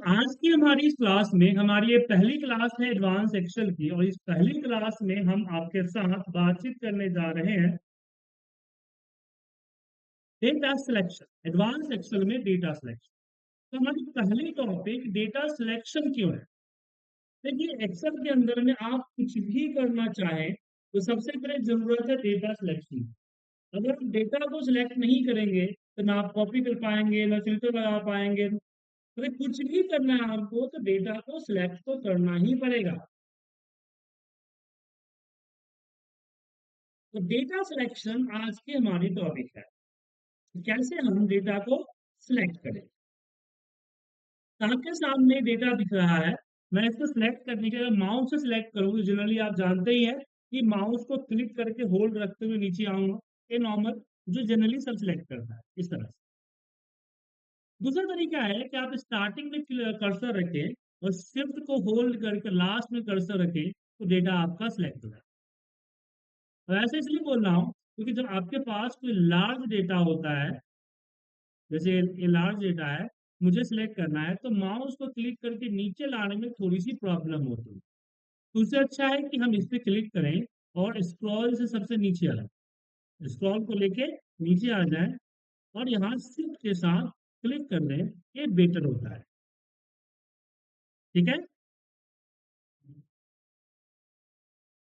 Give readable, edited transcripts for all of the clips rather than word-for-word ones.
आज की हमारी इस क्लास में हमारी ये पहली क्लास है एडवांस एक्सेल की। और इस पहली क्लास में हम आपके साथ बातचीत करने जा रहे हैं डेटा सिलेक्शन। एडवांस एक्सेल में डेटा सिलेक्शन। तो हमारी पहली टॉपिक डेटा सिलेक्शन क्यों है। देखिए, एक्सेल के अंदर में आप कुछ भी करना चाहें तो सबसे पहले जरूरत है डेटा सिलेक्शन। अगर आप डेटा को सिलेक्ट नहीं करेंगे तो ना आप कॉपी कर पाएंगे, ना फिल्टर लगा पाएंगे। अगर कुछ भी करना है आपको तो डेटा को सिलेक्ट तो करना ही पड़ेगा। तो डेटा सिलेक्शन आज की हमारी टॉपिक है। कैसे हम डेटा को सिलेक्ट करें। आपके सामने डेटा दिख रहा है। मैं इसको सिलेक्ट करने के लिए माउस से सिलेक्ट करूंगी। जनरली आप जानते ही हैं कि माउस को क्लिक करके होल्ड रखते हुए नीचे आऊंगा। ये नॉर्मल जो जनरली सब सिलेक्ट करता है इस तरह से। दूसरा तरीका है कि आप स्टार्टिंग में कर्सर रखें और शिफ्ट को होल्ड करके लास्ट में कर्सर रखें तो डेटा आपका सिलेक्ट हो जाए। और ऐसे इसलिए बोल रहा हूँ क्योंकि जब आपके पास कोई लार्ज डेटा होता है, जैसे ये लार्ज डेटा है, मुझे सिलेक्ट करना है तो माउस को क्लिक करके नीचे लाने में थोड़ी सी प्रॉब्लम होती है। तो उससे अच्छा है कि हम इस पे क्लिक करें और स्क्रॉल से सबसे नीचे आए, स्क्रॉल को लेके नीचे आ जाए और यहाँ शिफ्ट के साथ क्लिक कर दें। ये बेटर होता है। ठीक है।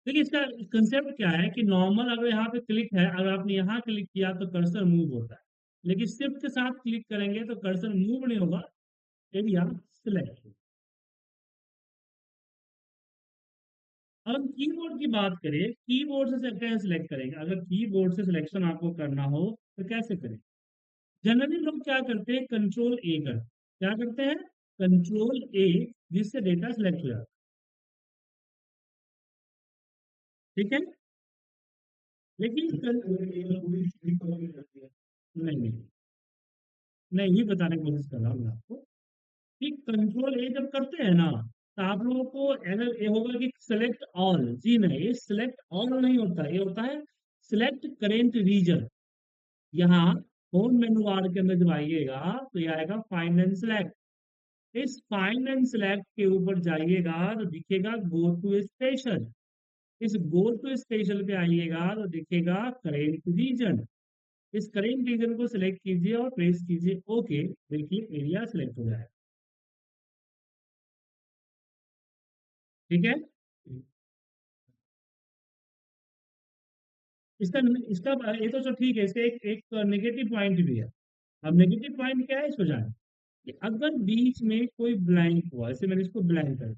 देखिए, इसका कंसेप्ट क्या है कि नॉर्मल अगर यहाँ पे क्लिक है, अगर आपने यहाँ क्लिक किया तो कर्सर मूव होता है, लेकिन शिफ्ट के साथ क्लिक करेंगे तो कर्सर मूव नहीं होगा, एरिया सिलेक्ट। अब हम कीबोर्ड की बात करें, कीबोर्ड से कैसे सिलेक्ट करेंगे। अगर कीबोर्ड से सिलेक्शन आपको करना हो तो कैसे करें। जनरली लोग क्या करते हैं, कंट्रोल ए कर, क्या करते हैं, कंट्रोल ए, जिससे डेटा सिलेक्ट हो जाता है। ठीक है। लेकिन नहीं नहीं, मैं ये बताने की कोशिश कर रहा हूँ आपको कि कंट्रोल ए जब करते हैं ना तो आप लोगों को एरर ये होगा कि सिलेक्ट ऑल। जी नहीं, ये सिलेक्ट ऑल नहीं होता, ये होता है सिलेक्ट करेंट रीजन। यहाँ होम मेनू बार के अंदर जब आइएगा तो ये आएगा फाइंड एंड सिलेक्ट। इस फाइंड एंड सिलेक्ट के ऊपर जाइएगा तो दिखेगा गो टू स्पेशल। इस गो टू स्पेशल पे आइएगा तो दिखेगा करेंट रीजन। इस करेंट रीजन को सिलेक्ट कीजिए और प्रेस कीजिए ओके। देखिए एरिया सिलेक्ट हो जाएगा। ठीक है। इसका इसका ये तो ठीक है। इसका एक एक नेगेटिव पॉइंट भी है। अब नेगेटिव पॉइंट क्या है, इसको जाने कि अगर बीच में कोई ब्लैंक हुआ, जैसे मैंने इसको ब्लैंक कर,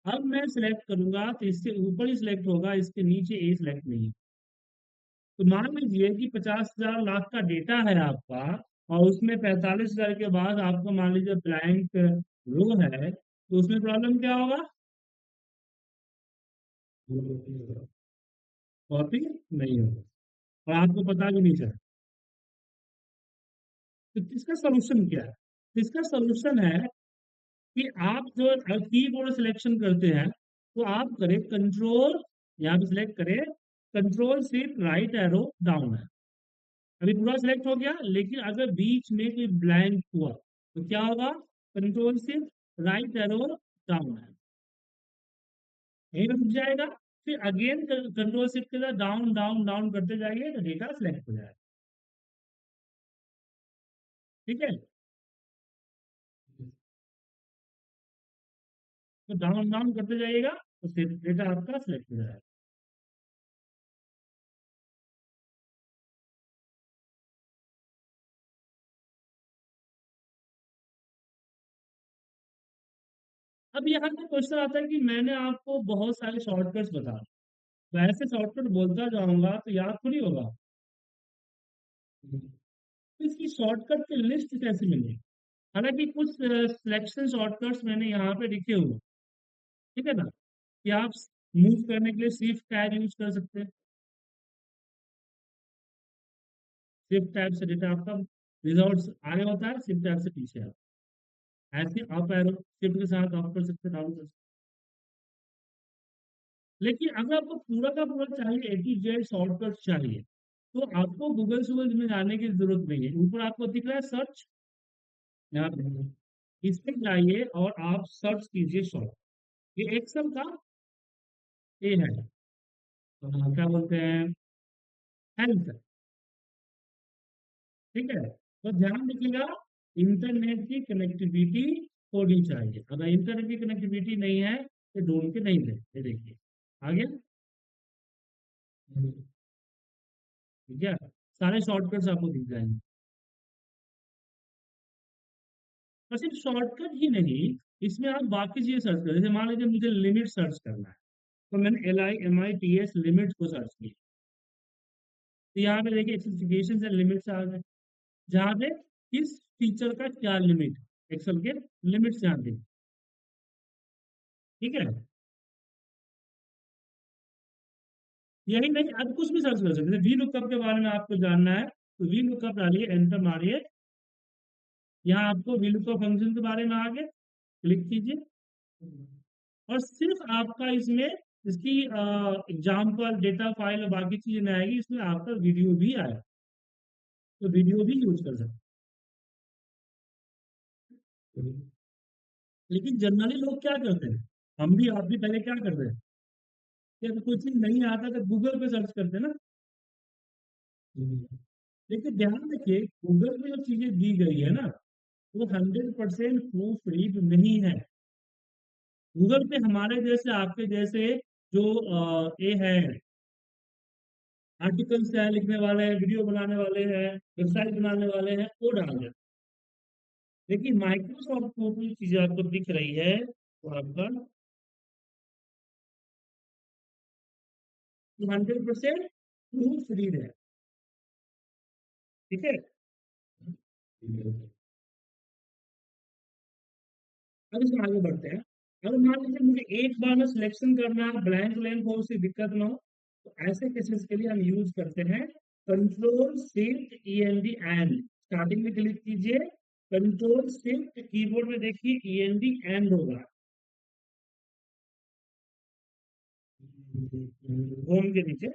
अब मैं सिलेक्ट करूंगा तो इसके ऊपर ही सिलेक्ट होगा, इसके नीचे ए सिलेक्ट नहीं है। तो मान लीजिए कि 50,000 लाख का डेटा है आपका और उसमें 45,000 के बाद आपको मान लीजिए ब्लैंक रो है तो उसमें प्रॉब्लम क्या होगा, कॉपी नहीं होगा और आपको पता भी नहीं चला। तो इसका सोल्यूशन क्या है। इसका सोल्यूशन है कि आप जो कीबोर्ड सिलेक्शन करते हैं तो आप करें कंट्रोल, यहाँ पे सिलेक्ट करें कंट्रोल सिर्फ राइट एरो डाउन है। अभी पूरा सिलेक्ट हो गया, लेकिन अगर बीच में कोई ब्लैंक हुआ तो क्या होगा, कंट्रोल सिर्फ राइट एरो डाउन है, यही रुक जाएगा। फिर अगेन कंट्रोल शिफ्ट के साथ डाउन डाउन डाउन करते जाइए तो डेटा सिलेक्ट हो जाएगा। ठीक है। तो डाउन डाउन करते जाइएगा तो फिर डेटा आपका सिलेक्ट हो जाएगा। अब यहाँ पे क्वेश्चन आता है कि मैंने आपको बहुत सारे शॉर्टकट्स बता, तो ऐसे शॉर्टकट बोलता जाऊंगा तो याद थोड़ी होगा। तो इसकी शॉर्टकट की लिस्ट कैसे मिलेगी। हालांकि कुछ सिलेक्शन शॉर्टकट्स मैंने यहाँ पे लिखे हुए हैं, ठीक है ना, कि आप मूव करने के लिए शिफ्ट टैब यूज कर सकते हैं। शिफ्ट टैब से डेटा आपका रिजल्ट आगे होता है, शिफ्ट टैब से पीछे आता है। ऐसे अप एरो शिफ्ट के साथ अप कर सकते हैं, डाउन कर सकते हैं। लेकिन अगर आपको पूरा का पूरा चाहिए, ए टू जेड शॉर्टकट चाहिए, तो आपको गूगल सूगल में जाने की जरूरत नहीं है। ऊपर आपको दिख रहा है सर्च, यहाँ पे इसमें जाइए और आप सर्च कीजिए शॉर्ट। ये एक्सेल का ये है, क्या बोलते हैं, हेल्थ। ठीक है, तो ध्यान रखिएगा, इंटरनेट की कनेक्टिविटी होनी चाहिए। अगर इंटरनेट की कनेक्टिविटी नहीं है तो ढूंढ के नहीं दे, ये देखिए आगे। ठीक है, सारे शॉर्टकट्स आपको दिख जाएंगे। और सिर्फ शॉर्टकट ही नहीं, इसमें आप बाकी चीजें सर्च करें। जैसे मान लीजिए मुझे लिमिट सर्च करना है, तो मैंने LIMITS लिमिट को सर्च किया, तो यहाँ पे देखिए स्पेसिफिकेशन एंड लिमिट्स आ गए, जहाँ पे किस फीचर का क्या लिमिट, एक्सेल के लिमिट्स यहाँ पे। ठीक है, यही नहीं, आप कुछ भी सर्च कर सकते हैं। वी लुकअप के बारे में आपको जानना है तो वी लुकअप डालिए, एंटर मारिए, यहाँ आपको वी लुकअप फंक्शन के बारे में आ गए, क्लिक कीजिए, और सिर्फ आपका इसमें इसकी एग्जाम्पल डेटा फाइल और बाकी चीजें नहीं आएगी, इसमें आपका वीडियो भी आएगा, तो वीडियो भी यूज कर सकते हैं। लेकिन जनरली लोग क्या करते हैं, हम भी आप भी पहले क्या करते हैं कि अगर कोई चीज नहीं आता तो गूगल पे सर्च करते हैं ना। लेकिन ध्यान रखिए, गूगल में जो चीजें दी गई है ना, वो 100% प्रूफ रीड नहीं है। गूगल पे हमारे जैसे आपके जैसे जो ये है, आर्टिकल्स है लिखने वाले हैं, वीडियो बनाने वाले हैं, वेबसाइट बनाने वाले हैं, वो डाल देते। लेकिन माइक्रोसॉफ्ट को भी चीजें आपको दिख रही है, तो आपका 100% प्रूफ रीड है। ठीक है, अब इसमें आगे बढ़ते हैं। अगर मान लीजिए मुझे एक बार में सिलेक्शन करना है, ब्लैंक ब्लैंक हो, उसकी दिक्कत ना हो, तो ऐसे केसेस के लिए हम यूज करते हैं control shift END and. Starting में क्लिक कीजिए, कंट्रोल शिफ्ट, कीबोर्ड में देखिए END एंड होगा, होम के नीचे।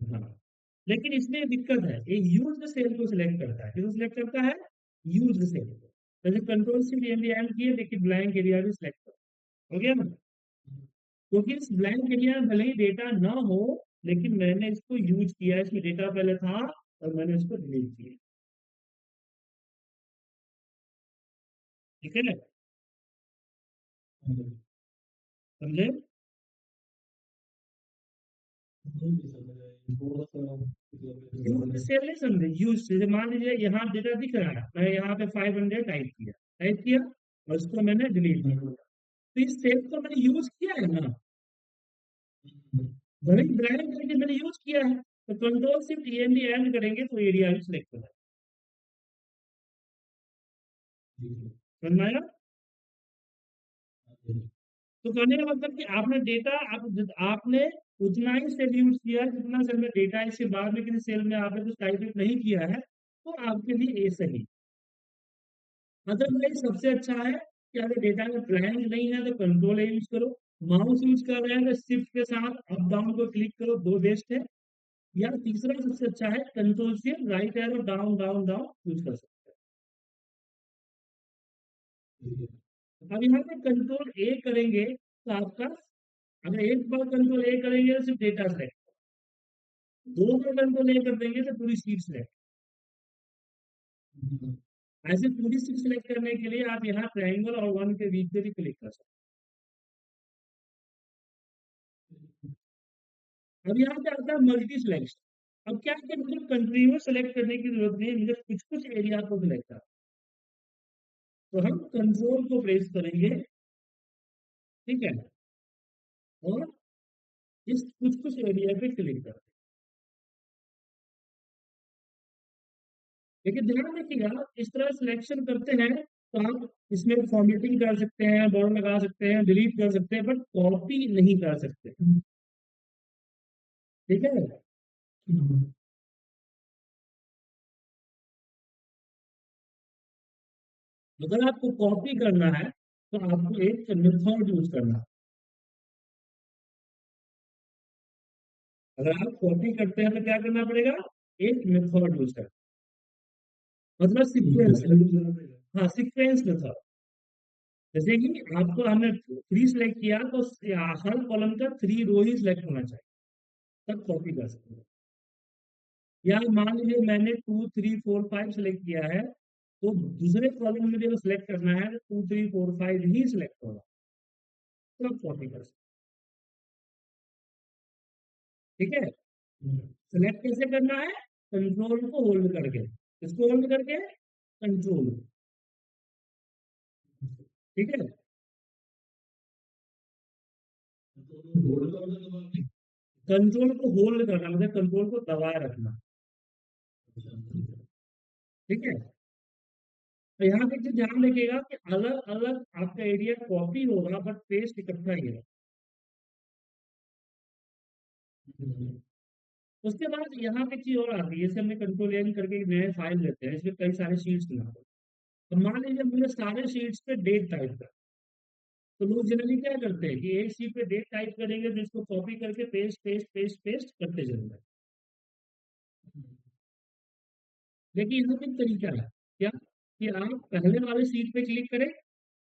हाँ, लेकिन इसमें दिक्कत है, ये यूज सेल को सिलेक्ट करता है, किसको सिलेक्ट करता है, यूज सेल को। जैसे कंट्रोल शिफ्ट END एंड किए, देखिए ब्लैंक एरिया भी सिलेक्ट हो गया ना, क्योंकि इस ब्लैंक एरिया में भले ही डेटा ना हो, लेकिन मैंने इसको यूज किया, इसमें डेटा पहले था और मैंने इसको डिलीट किया। ठीक है ना, समझे। यूज से नहीं समझे, यूज से मान लीजिए यहाँ डेटा दिख रहा है, मैं यहाँ पे 500 टाइप किया और इसको मैंने डिलीट किया, तो इस सेल को मैंने यूज किया है ना, भले ही ब्लैंक करके मैंने यूज किया है, तो कंट्रोल शिफ्ट END एंड करेंगे तो एरिया भी सिलेक्ट होगा। समझ में आया। तो कहने का मतलब कि आपने डेटा आपने उतना ही सेल यूज किया है जितना सेल में डेटा है, इसके बाद में किसी सेल में आपने कुछ टाइप नहीं किया है, तो आपके लिए ये सही। मतलब ये सबसे अच्छा है कि अगर डेटा में ब्लैंक नहीं है तो कंट्रोल ए यूज करो, माउस यूज कर रहे हैं तो शिफ्ट के साथ अप डाउन को क्लिक करो, दो बेस्ट है। या तीसरा सबसे अच्छा है कंट्रोल से right arrow down down down use कर सकते हैं। अब यहाँ पे कंट्रोल ए करेंगे तो आपका, अगर एक बार कंट्रोल ए करेंगे तो सिर्फ डेटा सेलेक्ट, दो बार कंट्रोल ए कर देंगे तो पूरी शीट सेलेक्ट। ऐसे पूरी शीट सेलेक्ट करने के लिए आप यहाँ ट्रायंगल और वन के बीच में भी क्लिक कर सकते हैं। अब यहाँ पे आता है मल्टी सिलेक्शन। अब क्या है कि मुझे कंटिन्यूस सेलेक्ट करने की जरूरत नहीं है, मुझे कुछ कुछ एरिया को सिलेक्ट करना, तो हम कंट्रोल को प्रेस करेंगे। ठीक है, और इस कुछ कुछ एरिया पे क्लिक करें। लेकिन ध्यान रखिएगा, इस तरह सिलेक्शन करते हैं तो आप इसमें फॉर्मेटिंग कर सकते हैं, बॉर्डर लगा सकते हैं, डिलीट कर सकते हैं, बट कॉपी नहीं कर सकते। ठीक है, अगर आपको कॉपी करना है तो आपको एक मेथड यूज करना है। अगर आप कॉपी करते हैं तो क्या करना पड़ेगा, एक मेथड यूज करना, मतलब सीक्वेंस। हाँ, सीक्वेंस मेथड। जैसे कि आपको हमने थ्री सिलेक्ट किया तो हर कॉलम का थ्री रो ही सिलेक्ट होना चाहिए, तब कॉपी कर सकते हैं। या मान लीजिए मैंने two three four five select किया है, तो दूसरे कॉलम में जब सिलेक्ट करना है तो टू थ्री फोर फाइव ही सिलेक्ट होगा, तब कॉपी कर सकते हैं। ठीक है। सिलेक्ट कैसे करना है? कंट्रोल को होल्ड करके। इसको होल्ड करके कंट्रोल। ठीक है। कंट्रोल को होल्ड करना मतलब कंट्रोल को दबाए रखना। ठीक है। तो यहाँ पे चीज ध्यान रखिएगा कि अलग अलग आपका एरिया कॉपी होगा बट पेस्ट इकट्ठा ही है। उसके बाद यहाँ पे चीज और आती है, जैसे हमने कंट्रोल एन करके एक नए फाइल लेते हैं, इसमें कई सारे शीट्स बनाते हैं। तो मान लीजिए मुझे सारे शीट्स पे डेट टाइप कर, तो लोग जनरली क्या करते हैं कि एक शीट पे डेट टाइप करेंगे तो इसको कॉपी करके पेस्ट पेस्ट पेस्ट पेस्ट करते चलते हैं। देखिए इसमें एक तरीका है, क्या कि आप पहले वाले शीट पे क्लिक करें,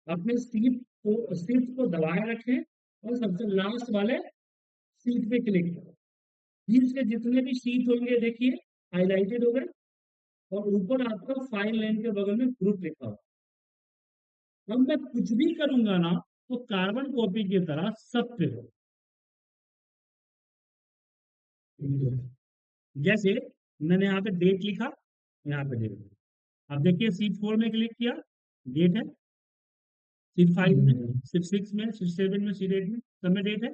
अपने सीट को दबाए रखें और सबसे लास्ट वाले सीट पे क्लिक करें। शीट्स के जितने भी सीट होंगे देखिए हाईलाइटेड हो गए, और ऊपर आपका फाइल नेम के बगल में ग्रुप लिखा हुआ। अब मैं कुछ भी करूंगा ना तो कार्बन कॉपी की तरह सब पे हो। जैसे मैंने यहाँ पे डेट लिखा, यहाँ पे डेट। अब देखिए सीट 4 में क्लिक किया, डेट है। सीट 5 में, सीट 6 में, सीट 7 में, सीट 8 में, सब में डेट है।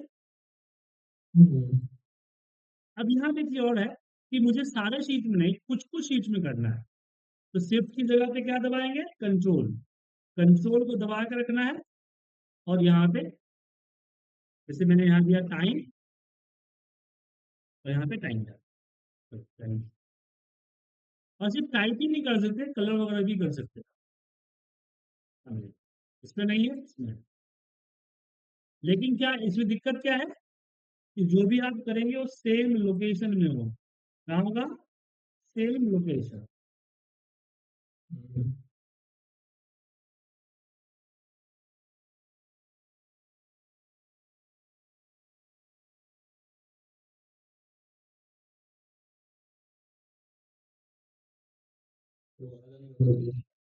अब यहाँ पे चीज और है कि मुझे सारे शीट में नहीं, कुछ कुछ शीट में करना है। तो शिफ्ट की जगह पे क्या दबाएंगे? कंट्रोल। कंट्रोल को दबा के रखना है, और यहाँ पे जैसे मैंने यहाँ दिया टाइम, और यहाँ पे टाइम था। तो टाइम। और सिर्फ टाइप ही नहीं कर सकते, कलर वगैरह भी कर सकते हैं। इसमें नहीं है, इसमें। लेकिन क्या इसमें दिक्कत क्या है कि जो भी आप करेंगे वो सेम लोकेशन में हो। क्या होगा? Same location.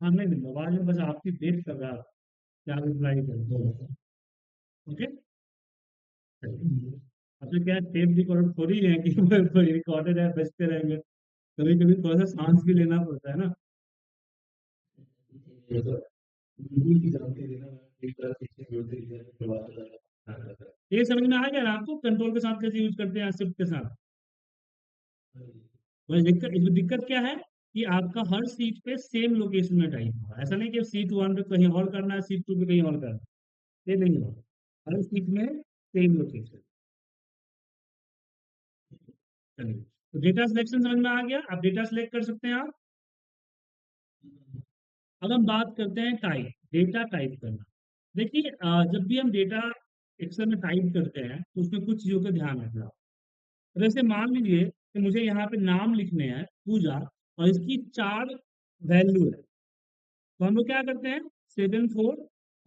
हाँ नहीं नहीं, मोबाइल में बस आपकी वेट कर रहा है, क्या रिप्लाई कर। ओके। अब तो क्या टेप रिकॉर्ड थोड़ी है कि रिकॉर्डेड है बजते रहेंगे, कभी कभी थोड़ा सा सांस भी लेना पड़ता है ना। ये समझ में आ गया ना आपको, कंट्रोल के साथ कैसे यूज करते हैं शिफ्ट के साथ? वही दिक्कत, इसमें दिक्कत क्या है कि आपका हर सीट पे सेम लोकेशन में टाइप होगा। ऐसा नहीं कि सीट 1 पे कहीं और करना है, सीट 2 पे कहीं और करना है, ये नहीं होगा। हर सीट में सेम लोकेशन। चलिए, तो डेटा सिलेक्शन समझ में आ गया, आप डेटा सिलेक्ट कर सकते हैं आप। अब हम बात करते हैं टाइप, डेटा टाइप करना। देखिए जब भी हम डेटा एक्सेल में टाइप करते हैं तो उसमें कुछ चीज़ों का ध्यान रखना होगा। जैसे मान लीजिए कि मुझे यहाँ पे नाम लिखने हैं पूजा, और इसकी 4 वैल्यू है, तो हम लोग क्या करते हैं? 7 4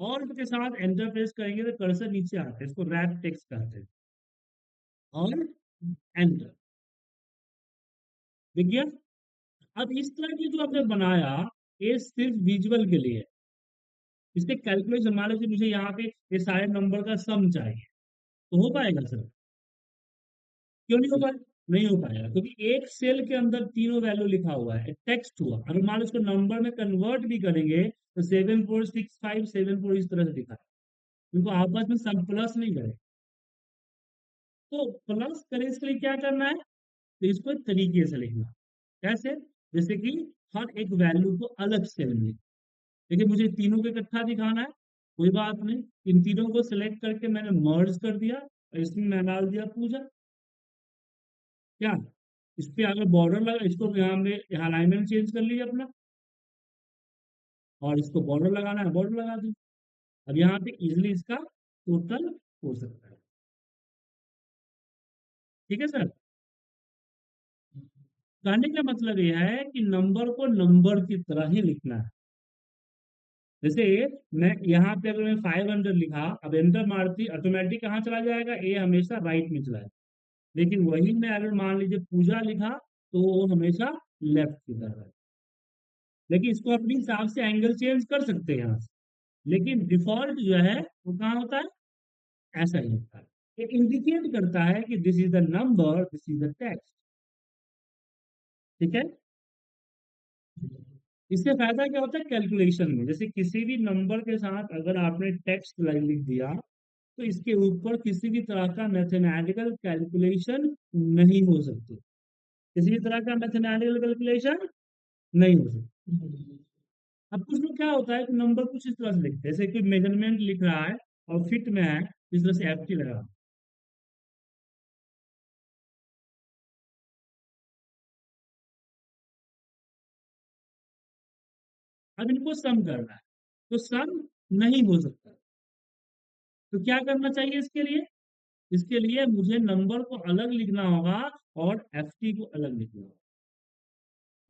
और के साथ एंटर प्रेस करेंगे तो कर्सर नीचे आता है, इसको रैप टेक्स्ट कहते हैं। और एंटर। ठीक है। अब इस तरह की जो आपने बनाया, ये सिर्फ विजुअल के लिए है। इसके कैलकुलेशन मान लीजिए मुझे यहाँ पे ये सारे नंबर का सम चाहिए, तो हो पाएगा सर? क्यों नहीं हो पाएगा? नहीं हो पाएगा क्योंकि एक सेल के अंदर तीनों वैल्यू लिखा हुआ है, टेक्स्ट हुआ। अगर मान लो उसको नंबर में कन्वर्ट भी करेंगे तो 7 4 6 5 7 4 इस तरह से दिखा है, क्योंकि आपस में सब प्लस नहीं करें। तो प्लस करें इसके लिए क्या करना है? तो इसको एक तरीके से लिखना। कैसे? जैसे कि हर एक वैल्यू को अलग से लिखना। देखिए मुझे तीनों को इकट्ठा दिखाना है, कोई बात नहीं। इन तीनों को सिलेक्ट करके मैंने मर्ज कर दिया, और इसमें मैं डाल दिया पूजा। क्या इस पे अगर बॉर्डर लगा, इसको यहाँ में यहाँ अलाइनमेंट चेंज कर लीजिए अपना, और इसको बॉर्डर लगाना है बॉर्डर लगा दी। अब यहाँ पे इजिली इसका टोटल हो सकता है। ठीक है सर। कहने का मतलब यह है कि नंबर को नंबर की तरह ही लिखना है। जैसे मैं यहाँ पे अगर मैं 500 लिखा, अब एंटर मारती ऑटोमेटिक कहाँ चला जाएगा, ए हमेशा राइट में चला जाएगा। लेकिन वही मैं अगर मान लीजिए पूजा लिखा तो वो हमेशा लेफ्ट की तरफ है। लेकिन इसको अपने हिसाब से एंगल चेंज कर सकते हैं यहाँ से, लेकिन डिफॉल्ट जो है वो कहाँ होता है, ऐसा ही होता है। ये इंडिकेट करता है कि this is the number, this is the text. ठीक है। इससे फायदा क्या होता है कैलकुलेशन में, जैसे किसी भी नंबर के साथ अगर आपने टेक्स्ट लाइन लिख दिया तो इसके ऊपर किसी भी तरह का मैथमेटिकल कैलकुलेशन नहीं हो सकती, किसी भी तरह का मैथमेटिकल कैलकुलेशन नहीं हो सकती। अब कुछ लोग क्या होता है कि नंबर कुछ इस तरह से लिखते हैं, जैसे कि मेजरमेंट लिख रहा है और फिट में है, इस तरह से एफटी लगा। अब इनको सम करना है तो सम नहीं हो सकता। तो क्या करना चाहिए इसके लिए, इसके लिए मुझे नंबर को अलग लिखना होगा और एफटी को अलग लिखना होगा।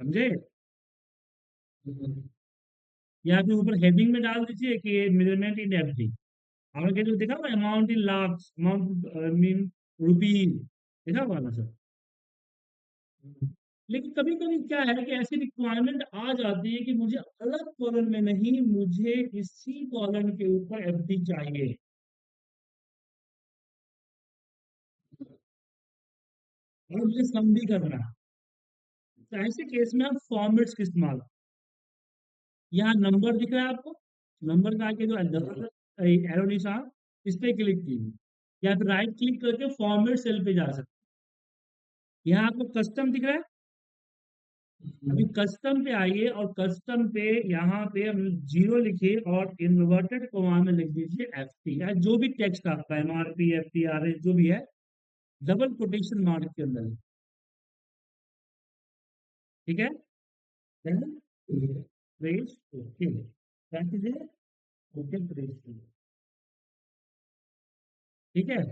समझे। या फिर ऊपर हेडिंग में डाल दीजिए कि मेजरमेंट इन एफटी। आपने जो देखा हुआ amount in lakhs, amount mean rupees, देखा हुआ ना सर। लेकिन कभी कभी क्या है कि ऐसी रिक्वायरमेंट आ जाती है कि मुझे अलग कॉलम में नहीं, मुझे इसी कॉलम के ऊपर एफडी चाहिए और मुझे सम भी करना है। तो ऐसे केस में हम फॉर्मेट्स का इस्तेमाल, यहाँ नंबर दिख रहा है आपको, नंबर का आगे जो एरो निशान, इस पे क्लिक कीजिए या फिर राइट क्लिक करके फॉर्मेट सेल पे जा सकते हैं। यहाँ आपको कस्टम दिख रहा है, अभी कस्टम पे आइए और कस्टम पे यहाँ पे हम जीरो लिखिए और इन्वर्टेड कोमा में लिख दीजिए एफ टी, या जो भी टेक्स्ट आपका M R P F T R S जो भी है, डबल कोटेशन मार्क के अंदर। ठीक है। प्रेस ओके, क्या कीजिए, ओके प्रेस कीजिए। ठीक है।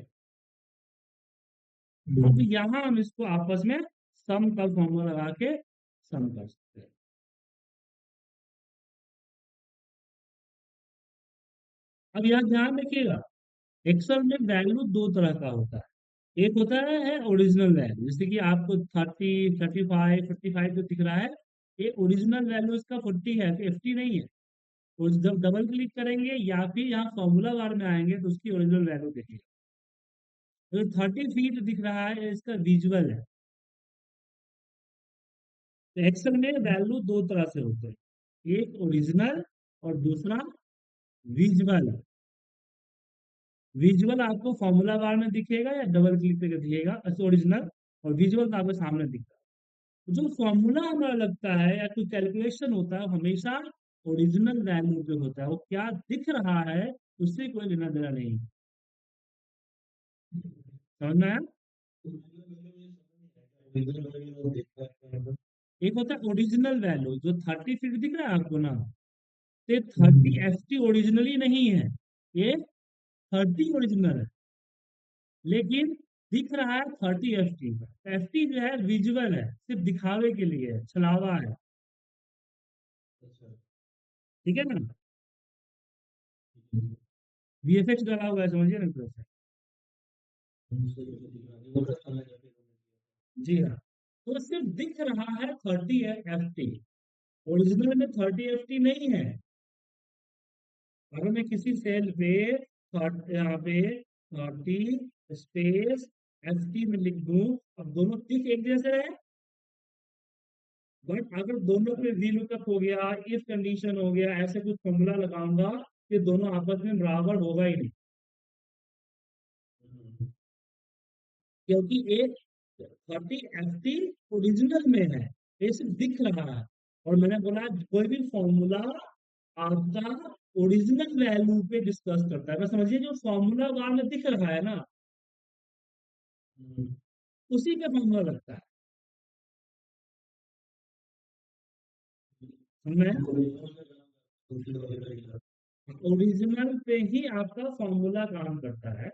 अब यहाँ हम इसको आपस में सम का फॉर्मूला लगा के सम कर सकते हैं। अब यहाँ ध्यान रखिएगा, एक्सेल में वैल्यू दो तरह का होता है। एक होता है ओरिजिनल वैल्यू, जैसे कि आपको 30, 35, 55 जो दिख रहा है, ये ओरिजिनल वैल्यू इसका 40 है, 50 नहीं है। तो जब डबल क्लिक करेंगे या फिर यहाँ फॉर्मूला बार में आएंगे तो उसकी ओरिजिनल वैल्यू देखिए। तो 30 फीट दिख रहा है, इसका विजुअल है। तो एक्सेल में वैल्यू दो तरह से होते हैं, एक ओरिजिनल और दूसरा विजुअल। विजुअल आपको फॉर्मूला बार में दिखेगा या डबल क्लिक करके दिखेगा, अच्छा ओरिजिनल। और विजुअल तो आपके सामने दिखता है। तो जो फॉर्मूला हमारा लगता है या कोई कैलकुलेशन होता है, वो हमेशा ओरिजिनल वैल्यू पे होता है, वो क्या दिख रहा है उससे कोई लेना देना नहीं। समझ में आया। एक होता है ओरिजिनल वैल्यू, जो 30 फीट दिख रहा है आपको ना, ये 30 FT ओरिजिनली नहीं है, ये 30 ओरिजिनल है, लेकिन दिख रहा है 30 FT। FT जो है विजुअल है, सिर्फ दिखावे के लिए है, छलावा है। ठीक है ना। VFX डाला हुआ है, समझिए ना थोड़ा सा। जी हाँ। तो सिर्फ दिख रहा है 30 FT, ओरिजिनल में 30 FT नहीं है। अगर मैं किसी सेल पे यहाँ पे 30 स्पेस FT में लिख दूं, अब दोनों टिक एक जैसे रहे, बट अगर दोनों पे वी लुकअप हो गया, इफ कंडीशन हो गया, ऐसे कुछ फॉर्मूला लगाऊंगा, ये दोनों आपस में बराबर होगा ही नहीं। क्योंकि एक 30 FT ओरिजिनल में है, ये सिर्फ दिख रहा है। और मैंने बोला कोई भी फॉर्मूला आपका ओरिजिनल वैल्यू पे डिस्कस करता है, बस समझिए जो फॉर्मूला बार में दिख रहा है ना, उसी पे फॉर्मूला लगता है। मैं ओरिजिनल पे ही आपका फॉर्मूला काम करता है,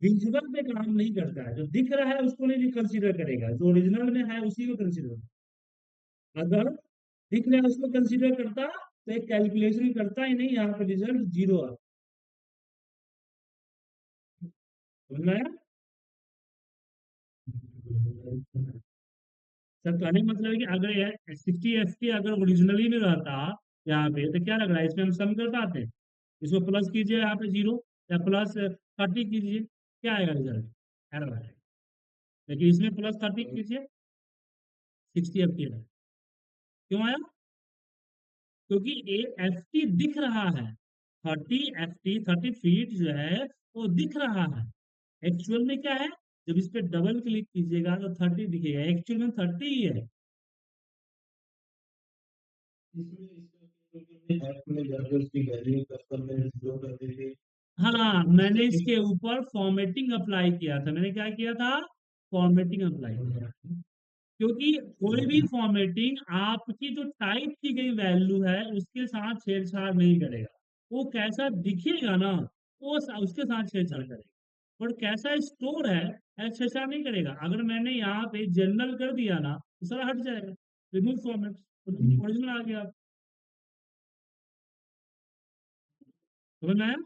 विजुअल पे काम नहीं करता है। जो दिख रहा है उसको नहीं कंसीडर करेगा, जो ओरिजिनल में है उसी को कंसीडर। अगर दिख रहा है उसको कंसीडर करता तो एक कैलकुलेशन करता ही नहीं, यहाँ पे रिजल्ट जीरो आ। समझ में आया? सर कहने का मतलब है कि अगर 60 अगर ओरिजिनली में रहता यहाँ पे, तो क्या लग रहा है, इसमें हम सम कर पाते हैं। इसको प्लस कीजिए यहाँ पे जीरो, या प्लस 30 कीजिए, क्या आएगा रिजल्ट, एरर आएगा। लेकिन इसमें प्लस 30 कीजिए, 60 है। क्यों आया? क्योंकि ए एफ टी दिख रहा है, 30 फीट जो है वो दिख रहा है। एक्चुअल में क्या है, जब इस पे डबल क्लिक कीजिएगा तो 30 दिखेगा, एक्चुअल में 30 ही है। ऐप में जाकर उसकी वैल्यू कस्टम में जो कर देते। हाँ, मैंने इसके ऊपर फॉर्मेटिंग अप्लाई किया था। मैंने क्या किया था? फॉर्मेटिंग अप्लाई किया। क्योंकि कोई भी फॉर्मेटिंग आपकी जो टाइप की गई वैल्यू है उसके साथ छेड़छाड़ नहीं करेगा। वो कैसा दिखेगा ना, वो उसके साथ छेड़छाड़ करेगा। और कैसा स्टोर है, ऐसा छेड़छाड़ नहीं करेगा। अगर मैंने यहाँ पे जनरल कर दिया ना, तो सारा हट जाएगा, रिमूव फॉर्मेट, ओरिजिनल आ गया। समझ में आया?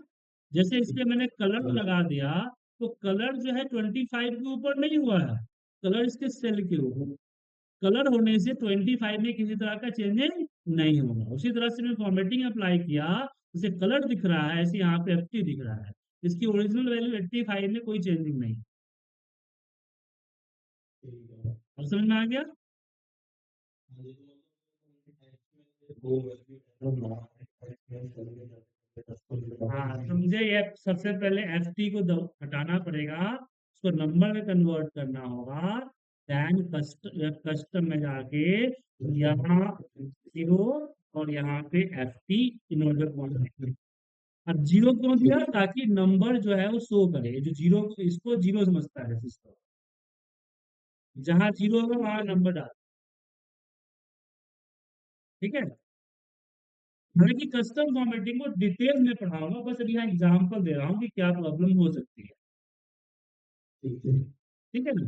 जैसे इस पे मैंने कलर लगा दिया, तो कलर जो है 25 के ऊपर नहीं हुआ है, कलर इसके सेल के ऊपर। कलर होने से 25 में किसी तरह का चेंजिंग नहीं होगा। उसी तरह से मैं फॉर्मेटिंग अप्लाई किया, जैसे कलर दिख रहा है ऐसे यहाँ पे एफटी दिख रहा है। इसकी ओरिजिनल वैल्यू 85 में कोई चेंजिंग नहीं। अब समझ में आ गया? वो वैल्यू एरर ना हाँ, तो मुझे ये सबसे पहले एफ टी को हटाना पड़ेगा, उसको नंबर में कन्वर्ट करना होगा। देन कस्टम में जाके यहाँ जीरो और यहाँ पे एफ टी इन ऑर्डर पहुंचना। अब जीरो क्यों दिया? ताकि नंबर जो है वो शो करे, जो जीरो, इसको जीरो समझता है सिस्टम। जहाँ जीरो होगा वहां नंबर डाल। ठीक है। हालांकि कस्टम फॉर्मेटिंग को डिटेल में पढ़ाऊंगा, बस अभी यहाँ एग्जांपल दे रहा हूँ कि क्या प्रॉब्लम हो सकती है। ठीक है ना?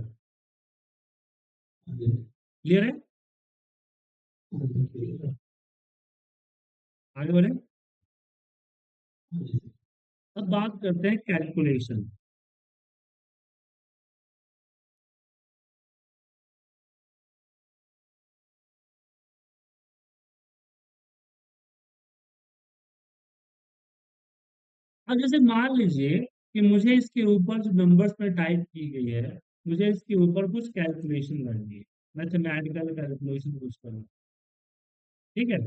क्लियर है? आगे बढ़े। अब बात करते हैं कैलकुलेशन। अब जैसे मान लीजिए कि मुझे इसके ऊपर जो नंबर्स में टाइप की गई है, मुझे इसके ऊपर कुछ कैलकुलेशन करनी है, मैथमेटिकल कैलकुलेशन कुछ करना। ठीक है।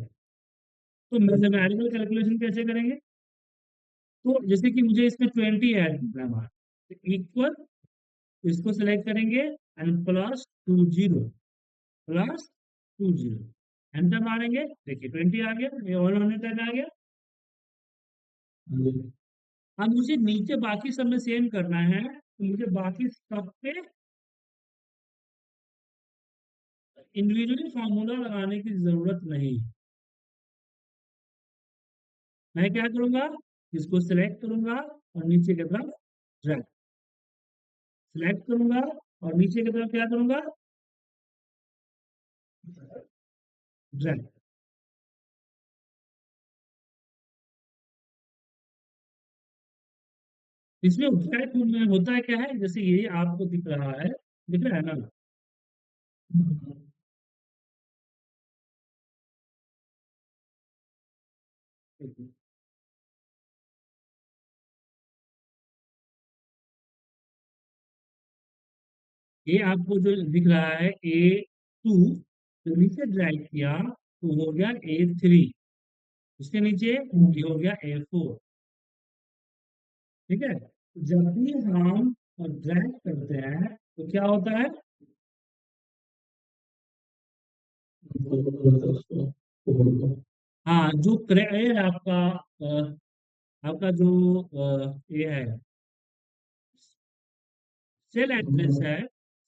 तो मैथमेटिकल कैलकुलेशन कैसे करेंगे? तो जैसे कि मुझे इसमें 20 ऐड करना है, इक्वल, इसको सिलेक्ट करेंगे एंड प्लस 20, प्लस 20, एंटर मारेंगे, देखिए 20 आ गया, ये ऑल होने तक आ गया। अब मुझे नीचे बाकी सब में सेम करना है, तो मुझे बाकी सब पे इंडिविजुअली फॉर्मूला लगाने की जरूरत नहीं। मैं क्या करूंगा, इसको सिलेक्ट करूंगा और नीचे की तरफ ड्रैग, सिलेक्ट करूंगा और नीचे की तरफ क्या करूंगा, ड्रैग। इसमें ड्रैग में होता है क्या है, जैसे ये आपको दिख रहा है, दिख रहा है ना? ये आपको जो दिख रहा है A2, तो नीचे ड्रैग किया तो हो गया A3, उसके नीचे ये हो गया A4। ठीक है। जब भी हम ड्रैग करते हैं तो क्या होता है, हाँ, जो ये आपका आपका जो ये है सेल एड्रेस है,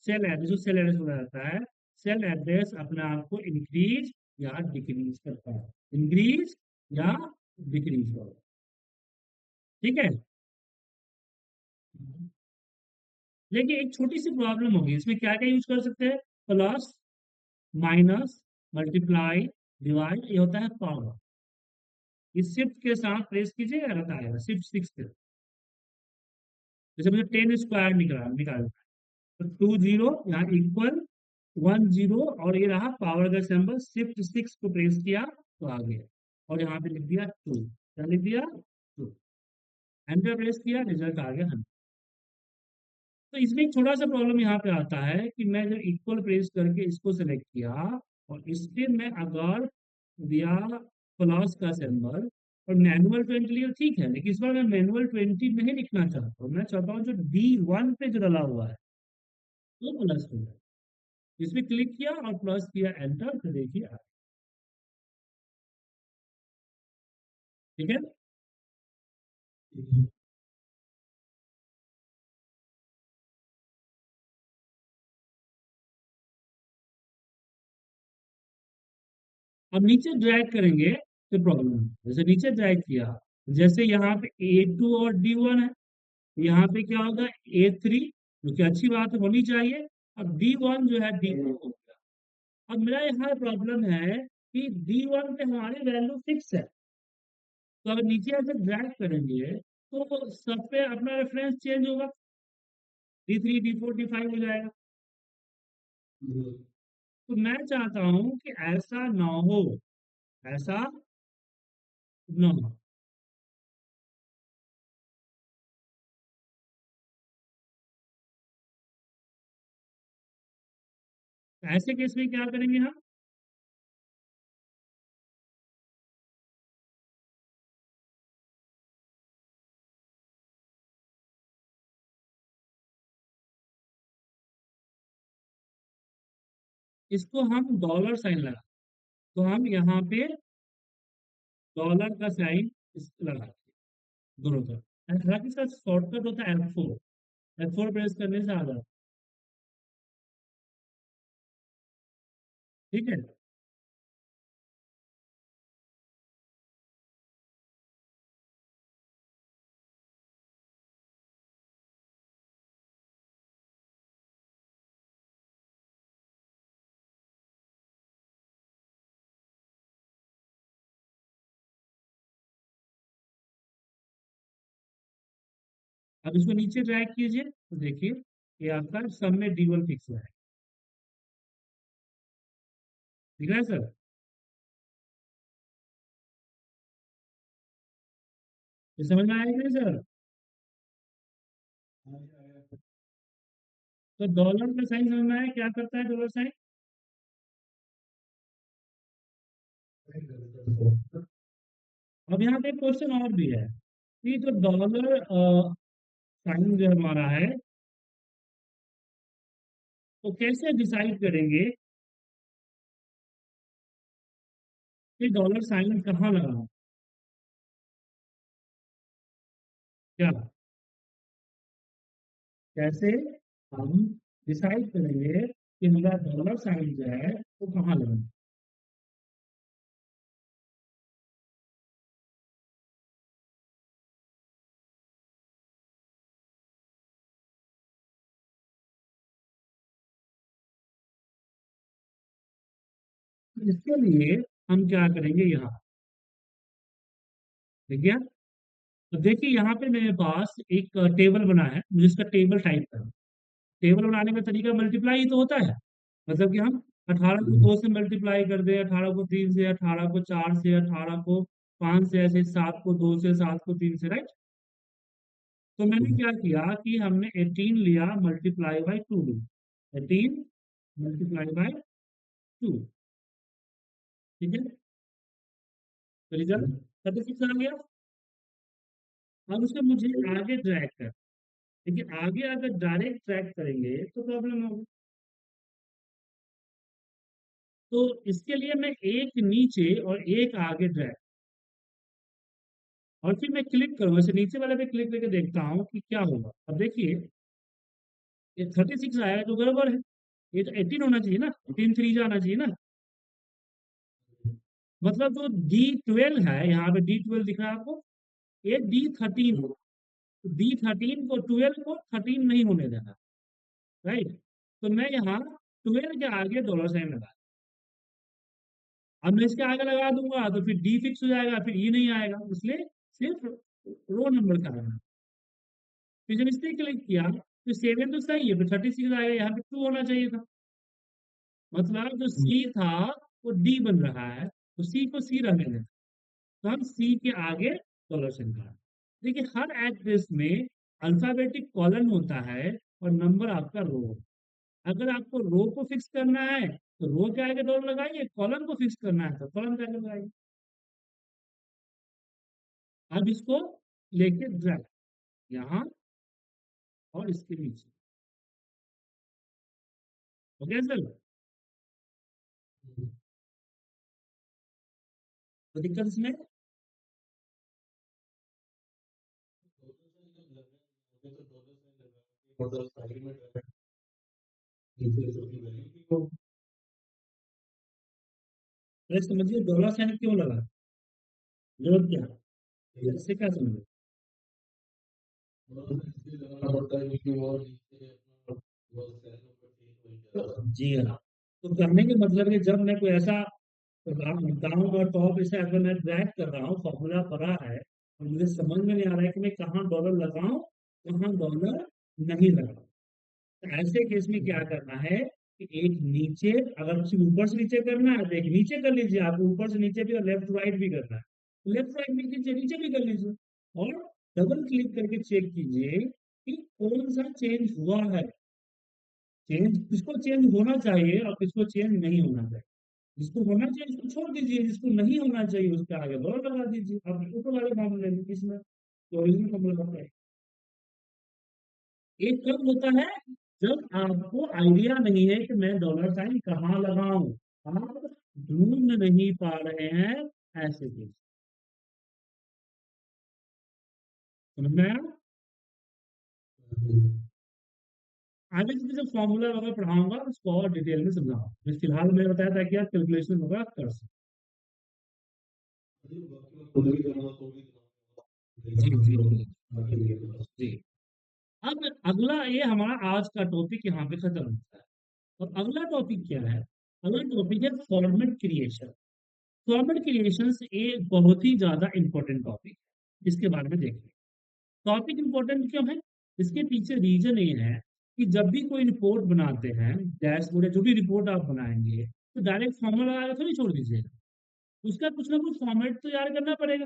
सेल एड्रेस, जो सेल एड्रेस बोला जाता है, सेल एड्रेस अपने आप को इंक्रीज या डिक्रीज करता है, इंक्रीज या डिक्रीज होगा। ठीक है। लेकिन एक छोटी सी प्रॉब्लम होगी इसमें, क्या क्या यूज कर सकते हैं, प्लस, माइनस, मल्टीप्लाई, डिवाइड, ये होता है पावर। इस शिफ्ट के साथ प्रेस कीजिए, रहता आएगा शिफ्ट 6 पे। जैसे मुझे 10 स्क्वायर निकालना है, तो 2 0 यहाँ इक्वल 1 0, और ये रहा पावर का सिंबल, शिफ्ट 6 को प्रेस किया तो आ गया, और यहाँ पे लिख दिया 2, क्या लिख दिया 2, एंटर प्रेस किया, रिजल्ट आ गया 100। तो इसमें एक छोटा सा प्रॉब्लम यहाँ पे आता है कि मैं जब इक्वल प्रेस करके इसको सेलेक्ट किया, और इस पे मैं अगर दिया प्लस का सिंबल और मैनुअल 20 लिया, ठीक है, लेकिन इस बार मैं मैनुअल 20 नहीं लिखना चाहता हूँ, मैं चाहता हूँ जो D1 पे जो डला हुआ है वो प्लस हो जाए। इसमें क्लिक किया और प्लस किया, एंटर, तो देखिए ठीक है। अब नीचे ड्रैग करेंगे तो प्रॉब्लम है, जैसे नीचे ड्रैग किया, जैसे यहाँ पे A2 और D1 है, यहाँ पे क्या होगा A3, जो कि अच्छी बात होनी चाहिए। अब D1 जो है D2 हो गया। अब मेरा यहाँ प्रॉब्लम है कि D1 पे हमारी वैल्यू फिक्स है, तो अगर नीचे ऐसे ड्रैग करेंगे तो सब पे अपना रेफरेंस चेंज होगा, D3 D4 D5 हो जाएगा। तो मैं चाहता हूँ कि ऐसा ना हो, ऐसा ना हो। ऐसे केस में क्या करेंगे हम, इसको हम डॉलर साइन लगा, तो हम यहाँ पे डॉलर का साइन लगा दोनों तरफ। हालांकि इसका शॉर्टकट होता है F4, F4 प्रेस करने से आ जाता है, ठीक है। अब इसको नीचे ड्रैग कीजिए तो देखिए ये आपका सब में D1 फिक्स हुआ है, ठीक है सर। ये समझ में आएगा सर। तो डॉलर का साइन समझ में आया, क्या करता है डॉलर साइन। अब यहाँ पे एक क्वेश्चन और भी है कि जो डॉलर साइन जो हमारा है, तो कैसे डिसाइड करेंगे कि डॉलर साइन कहाँ लगाना, क्या, कैसे हम डिसाइड करेंगे कि हमारा डॉलर साइन जो है वो कहाँ लगाना। तो इसके लिए हम क्या करेंगे, यहाँ देखिए, तो देखिए यहाँ पे मेरे पास एक टेबल बना है, मुझे इसका टेबल टाइप करना। टेबल बनाने का तरीका मल्टीप्लाई ही तो होता है, मतलब कि हम 18 को 2 से मल्टीप्लाई कर दें, 18 को 3 से, 18 को 4 से, 18 को 5 से, ऐसे 7 को 2 से, 7 को 3 से, राइट। तो मैंने क्या किया कि हमने 18 लिया, मल्टीप्लाई बाई 2 लिया, 18 मल्टीप्लाई बाई 2, ठीक है। तो रिजल्ट 36 आ गया। अब उसे मुझे आगे ड्रैग कर, देखिए आगे अगर डायरेक्ट ट्रैक करेंगे तो प्रॉब्लम होगी। तो इसके लिए मैं एक नीचे और एक आगे ड्रैग, और फिर मैं क्लिक करूंगा, इसे नीचे वाले पे क्लिक करके देखता हूँ कि क्या होगा। अब देखिए ये 36 आया तो गड़बड़ है, ये तो 18 होना चाहिए ना, 18 3 जाना चाहिए ना। मतलब जो D12 है, यहाँ पे D12 दिख रहा है आपको, ये D13 हो, D13 को 12 को 13 नहीं होने देना, राइट। तो मैं यहाँ 12 के आगे डॉलर साइन लगा, अब मैं इसके आगे लगा दूंगा तो फिर डी फिक्स हो जाएगा, फिर ई नहीं आएगा, इसलिए सिर्फ रो नंबर का आएगा। फिर जब इसने क्लिक किया तो 7 तो सही है, फिर 36 आएगा, यहाँ पे 2 होना चाहिए था। मतलब जो सी था वो डी बन रहा है, तो सी को सी रहने दें, तो हम सी के आगे डॉलर साइन का। देखिए हर एड्रेस में अल्फाबेटिक कॉलन होता है और नंबर आपका रो। अगर आपको रो को फिक्स करना है तो रो के आगे डॉलर लगाइए, कॉलम को फिक्स करना है तो कॉलम के आगे लगाइए। अब इसको लेके ड्रैग यहाँ और इसके नीचे, ओके सर? तो दिक्कत इसमें मतलब साइड में नीचे जो की वैल्यू को समझिए डॉलर साइन क्यों लगा, जरूरत क्या है, इससे क्या समझे? इसलिए लगाना पड़ता है क्योंकि वो नीचे अपना वो सेल नंबर चेंज हो जाता है। जी हाँ। तो करने के मतलब है जब मैं कोई ऐसा डाउन और टॉप ऐसे अगर मैं ड्रैग कर रहा हूँ, फॉर्मूला पड़ा है और मुझे समझ में नहीं आ रहा है कि मैं कहाँ डॉलर लगाऊं कहाँ डॉलर नहीं लगाऊं, तो ऐसे केस में क्या करना है कि एक नीचे, अगर सिर्फ ऊपर से नीचे करना है तो एक नीचे कर लीजिए, आप ऊपर से नीचे भी और लेफ्ट राइट भी करना है, लेफ्ट राइट भी कीजिए, नीचे भी कर लीजिए, और डबल क्लिक करके चेक कीजिए कि कौन सा चेंज हुआ है। चेंज किसको चेंज होना चाहिए और किसको चेंज नहीं होना चाहिए। जिसको होना चाहिए उसको छोड़ दीजिए, जिसको नहीं होना चाहिए उसके आगे बॉर्डर लगा दीजिए। अब ऊपर वाले मामले में इसमें तो ओरिजिनल मामला होता है। एक कब होता है जब आपको आइडिया नहीं है कि मैं डॉलर साइन कहाँ लगाऊं, आप ढूंढ नहीं पा रहे हैं, ऐसे केस। समझ में आया? आगे से जब फॉर्मूला वगैरह पढ़ाऊंगा उसको और डिटेल में समझाऊंगा, फिलहाल मैंने बताया था कि आप कैलकुलेशन वगैरह कर सकते खुद भी करना तो भी हैं। जी जी जी बाकी भी करना। जी। अब अगला ये हमारा आज का टॉपिक यहाँ पे खत्म होता है। और अगला टॉपिक क्या है? अगला टॉपिक है फॉर्मेट क्रिएशन। फॉर्मेट क्रिएशन एक बहुत ही ज्यादा इंपॉर्टेंट टॉपिक है, इसके बारे में देखें। टॉपिक इंपॉर्टेंट क्यों है? इसके पीछे रीजन ये है कि जब भी कोई रिपोर्ट बनाते हैं, डैशबोर्ड या जो भी रिपोर्ट आप बनाएंगे, तो डायरेक्ट फॉर्मूला लगा के थोड़ी छोड़ दीजिएगा, उसका कुछ ना कुछ फॉर्मेट तो तैयार करना पड़ेगा।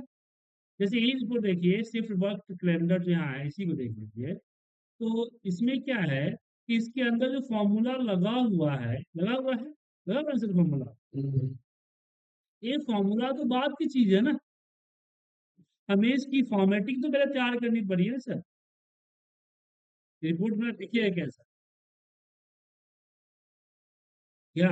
जैसे ये रिपोर्ट देखिए, शिफ्ट वर्क कैलेंडर जो यहाँ है इसी को देख लीजिए। तो इसमें क्या है कि इसके अंदर जो फॉर्मूला लगा हुआ है सर फॉर्मूला। ये फॉर्मूला तो बाद की चीज है ना, हमें इसकी फॉर्मेटिंग तो पहले तैयार करनी पड़ी है ना सर। रिपोर्ट में देखिए कैसा क्या,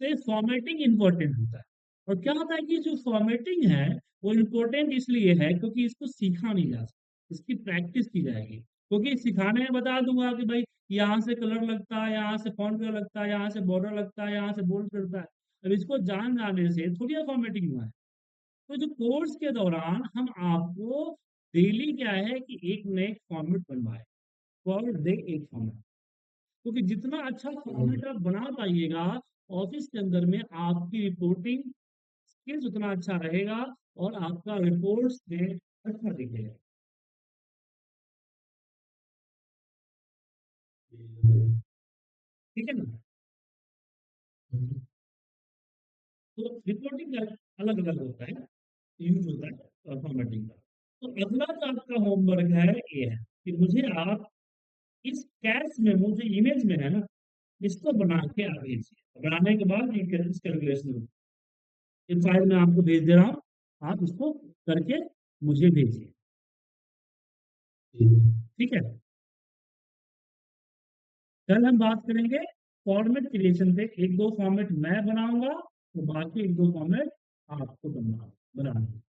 तो ये फॉर्मेटिंग इंपॉर्टेंट होता है। और क्या होता है कि जो फॉर्मेटिंग है वो इम्पोर्टेंट इसलिए है क्योंकि इसको सीखा नहीं जा सकता, इसकी प्रैक्टिस की जाएगी। क्योंकि सिखाने में बता दूंगा कि भाई यहाँ से कलर लगता है, यहाँ से फॉन्ट कलर लगता है, यहाँ से बॉर्डर लगता है, यहाँ से बोल्ड करता है। अब इसको जान जाने से थोड़ी फॉर्मेटिंग हुआ है। तो जो कोर्स के दौरान हम आपको डेली क्या है कि एक नए फॉर्मेट बनवाए, पर डे एक फॉर्मेट। क्योंकि जितना अच्छा फॉर्मेट आप बना पाइएगा ऑफिस के अंदर में, आपकी रिपोर्टिंग स्किल्स उतना अच्छा रहेगा और आपका रिपोर्ट्स में अच्छा दिखेगा। ठीक है ना? तो रिपोर्टिंग अलग अलग होता है, यूज होता है फॉर्मेटिंग का। तो अगला जो आपका होमवर्क है ये है कि मुझे आप इस कैश मेमो जो इमेज में है ना, इसको बना के आप भेजिए। बनाने के बाद ये कैलकुलेशन ये फाइल मैं आपको भेज दे रहा हूँ, आप इसको करके मुझे भेजिए। ठीक है? कल हम बात करेंगे फॉर्मेट क्रिएशन पे, एक दो फॉर्मेट मैं बनाऊंगा तो बाकी एक दो फॉर्मेट आपको बनाना है।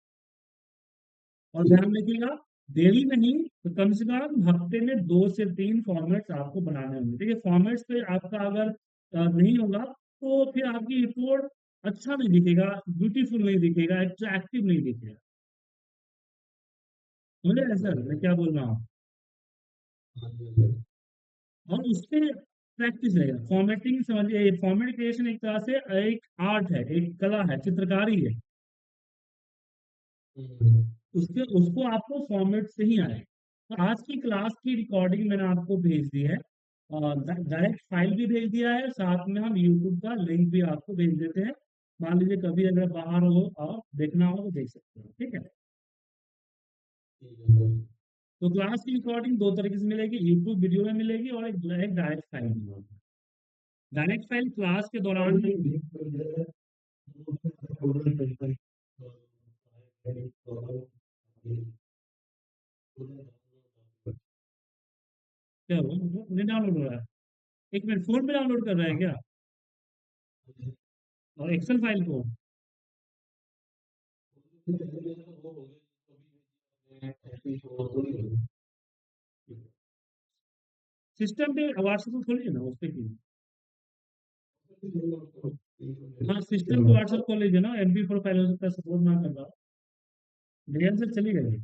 और ध्यान रखिएगा, डेली नहीं तो कम से कम हफ्ते में 2 से 3 फॉर्मेट्स आपको बनाने होंगे। देखिए फॉर्मेट्स पे आपका अगर नहीं होगा तो फिर आपकी रिपोर्ट अच्छा नहीं दिखेगा, ब्यूटीफुल नहीं दिखेगा, अट्रैक्टिव नहीं दिखेगा। मुझे ऐसा मैं क्या बोल रहा हूँ, और उससे प्रैक्टिस रहेगा। फॉर्मेटिंग समझिए, फॉर्मेट क्रिएशन एक तरह से एक आर्ट है, एक कला है, चित्रकारी है। हम्म, उसके उसको आपको फॉर्मेट से ही आए। तो आज की क्लास की रिकॉर्डिंग मैंने आपको भेज दी है, और डायरेक्ट फाइल भी भेज दिया है, साथ में हम यूट्यूब का लिंक भी आपको भेज देते हैं। मान लीजिए कभी अगर बाहर हो और देखना हो तो देख सकते हो, ठीक है। ठीक है सर। तो क्लास की रिकॉर्डिंग दो तरीके से मिलेगी, यूट्यूब वीडियो में मिलेगी और एक डायरेक्ट फाइल में मिलेगी। डायरेक्ट फाइल क्लास के और दौरान, ये भी कर दिया है, उसमें फोल्डर मिलता है, तो ये पूरा डाउनलोड क्या हो नहीं डाउनलोड हो रहा है? एक मिनट, फोन पे डाउनलोड कर रहा है क्या? और एक्सेल फाइल को वो हो गया, ऐसे ही थोड़ी होगी। सिस्टम पे व्हाट्सएप को खोलिए ना, उस पे क्लिक। हाँ, सिस्टम पे व्हाट्सएप खोल लीजिए ना, MP4 फाइल हो सकता है सपोर्ट ना कर रहा हो। डीएल से चली गई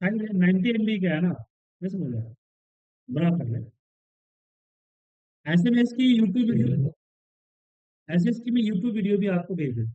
फाइल, 90 MB का है ना, ये समझ रहा है, बड़ा फाइल है। ऐसे में इसकी यूट्यूब वीडियो, ऐसे इसकी मैं यूट्यूब वीडियो भी आपको भेज देता हूँ।